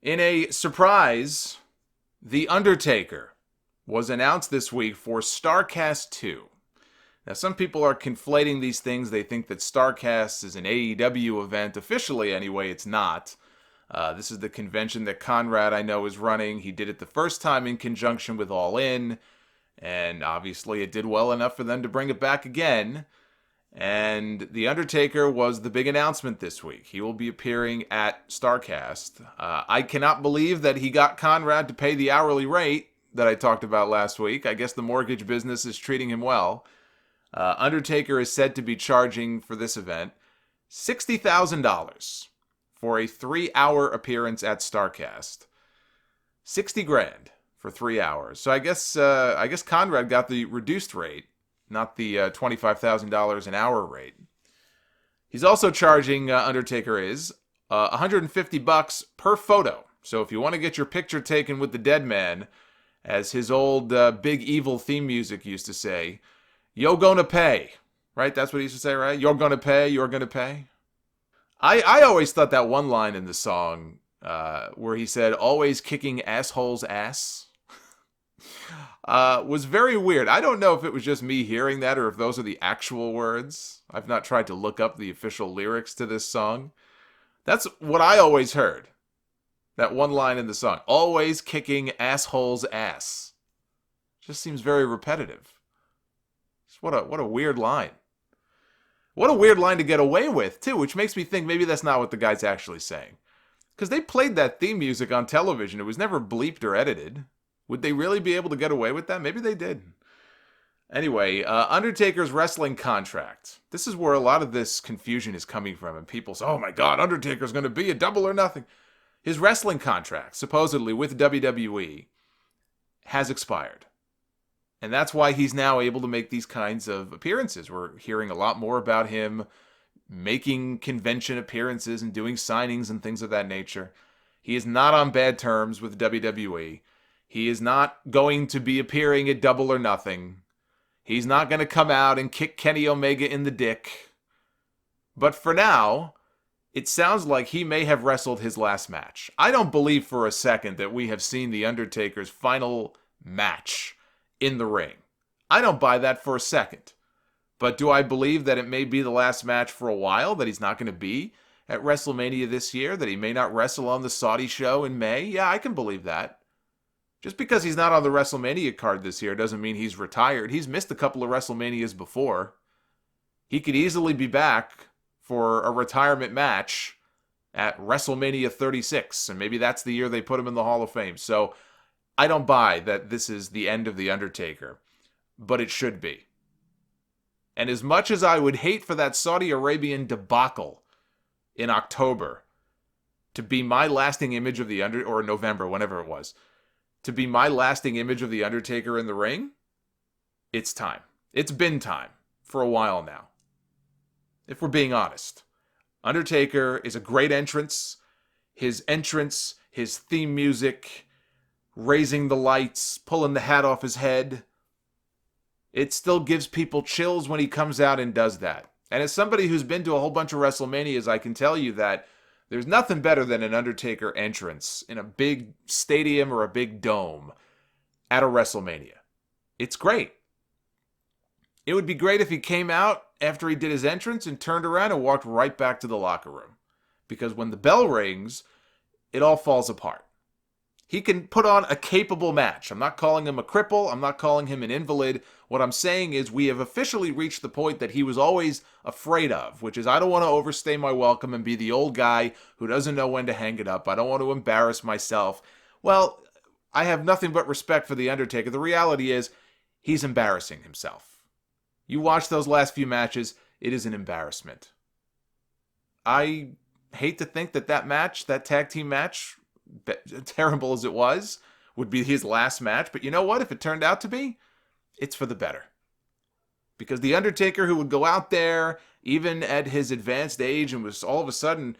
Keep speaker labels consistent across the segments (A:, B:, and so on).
A: In a surprise, The Undertaker was announced this week for Starrcast II. Now, some people are conflating these things. They think that Starrcast is an AEW event. Officially, anyway, it's not. This is the convention that Conrad, I know, is running. He did it the first time in conjunction with All In, and obviously it did well enough for them to bring it back again. And The Undertaker was the big announcement this week. He will be appearing at Starrcast. I cannot believe that he got Conrad to pay the hourly rate that I talked about last week. I guess the mortgage business is treating him well. Undertaker is said to be charging for this event $60,000 for a 3-hour appearance at Starrcast. $60,000 for 3 hours. So I guess Conrad got the reduced rate, not the $25,000 an hour rate. He's also charging, Undertaker is, $150 per photo. So if you want to get your picture taken with the dead man, as his old Big Evil theme music used to say, "You're gonna pay." Right? That's what he used to say, right? You're gonna pay, you're gonna pay. I always thought that one line in the song, where he said, "always kicking assholes' ass," was very weird. I don't know if it was just me hearing that or if those are the actual words. I've not tried to look up the official lyrics to this song. That's what I always heard. That one line in the song, "always kicking assholes' ass." Just seems very repetitive. What a weird line. What a weird line to get away with, too, which makes me think maybe that's not what the guy's actually saying. Because they played that theme music on television. It was never bleeped or edited. Would they really be able to get away with that? Maybe they did. Anyway, Undertaker's wrestling contract. This is where a lot of this confusion is coming from. And people say, oh my God, Undertaker's going to be a double or nothing. His wrestling contract, supposedly with WWE, has expired. And that's why he's now able to make these kinds of appearances. We're hearing a lot more about him making convention appearances and doing signings and things of that nature. He is not on bad terms with WWE. He is not going to be appearing at Double or Nothing. He's not going to come out and kick Kenny Omega in the dick. But for now, it sounds like he may have wrestled his last match. I don't believe for a second that we have seen The Undertaker's final match in the ring. I don't buy that for a second. But do I believe that it may be the last match for a while, that he's not going to be at WrestleMania this year, that he may not wrestle on the Saudi show in May? Yeah, I can believe that. Just because he's not on the WrestleMania card this year doesn't mean he's retired. He's missed a couple of WrestleManias before. He could easily be back for a retirement match at WrestleMania 36, and maybe that's the year they put him in the Hall of Fame. So I don't buy that this is the end of The Undertaker, but it should be. And as much as I would hate for that Saudi Arabian debacle in October to be my lasting image of the or November, whenever it was, to be my lasting image of The Undertaker in the ring, it's time. It's been time for a while now. If we're being honest. Undertaker is a great entrance. His entrance, his theme music, raising the lights, pulling the hat off his head, it still gives people chills when he comes out and does that. And as somebody who's been to a whole bunch of WrestleManias, I can tell you that there's nothing better than an Undertaker entrance in a big stadium or a big dome at a WrestleMania. It's great. It would be great if he came out after he did his entrance and turned around and walked right back to the locker room. Because when the bell rings, it all falls apart. He can put on a capable match. I'm not calling him a cripple. I'm not calling him an invalid. What I'm saying is we have officially reached the point that he was always afraid of, which is I don't want to overstay my welcome and be the old guy who doesn't know when to hang it up. I don't want to embarrass myself. Well, I have nothing but respect for The Undertaker. The reality is he's embarrassing himself. You watch those last few matches, it is an embarrassment. I hate to think that match, that tag team match, terrible as it was, would be his last match. But you know what? If it turned out to be, it's for the better. Because The Undertaker, who would go out there, even at his advanced age, and was all of a sudden,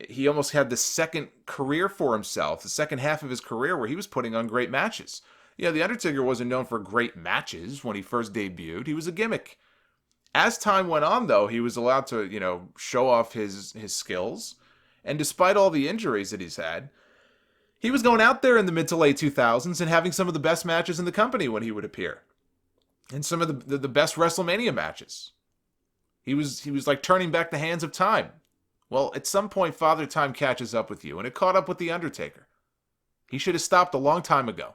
A: he almost had the second career for himself, the second half of his career where he was putting on great matches. You know, The Undertaker wasn't known for great matches when he first debuted. He was a gimmick. As time went on, though, he was allowed to, show off his skills. And despite all the injuries that he's had, He was going out there in the mid to late 2000s and having some of the best matches in the company when he would appear. And some of the best WrestleMania matches. He was like turning back the hands of time. Well, at some point, Father Time catches up with you, and it caught up with The Undertaker. He should have stopped a long time ago.